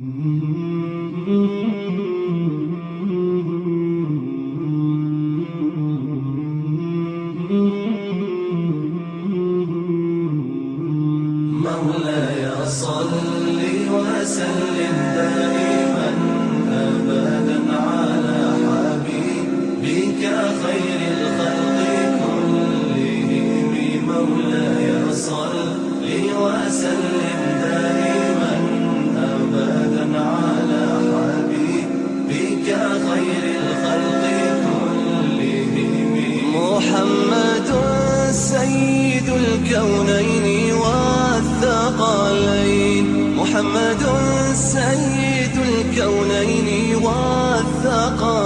مولاي صل وسلم دائما أبدا على حبيبك خير الخلق كلهم. مولاي صل وسلم دائما أبدا على حبيبك خير الخلق كلهم. محمد سيد الكونين والثقلين، محمد سيد الكونين والثقلين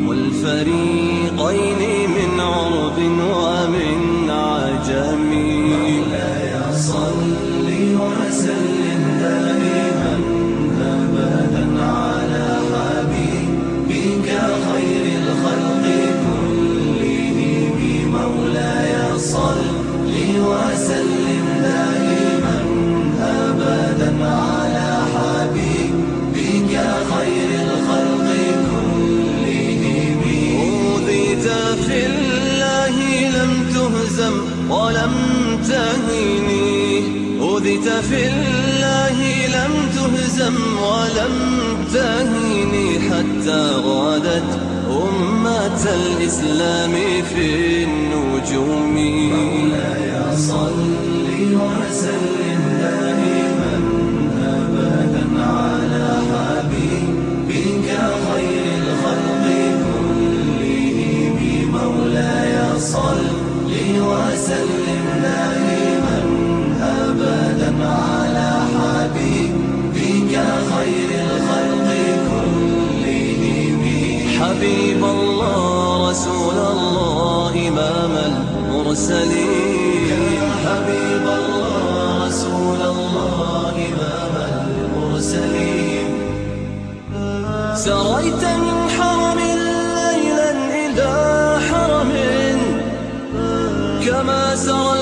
والفريقين من عرب ومن عجم. مولاي صل وسلم دائما أبدا على حبيبك خير الخلق كلهم. مولاي صل وسلم دائما أبدا على حبيبك خير الخلق كلهم. أوذيت في الله لم تهزم ولم تهني، أوذيت في الله لم تهزم ولم تهني، حتى غادت أمة الإسلام في النجوم. مولاي صل وسلم دائما أبدا على حبيبك خير الخلق كلهم. مولاي صل وسلم دائما أبدا على حبيبك خير الخلق كلهم. حبيب الله رسول الله إمام المرسلين، حبيب الله رسول الله إمام المرسلين. سريت من حرم ليلا إلى حرم كما سرى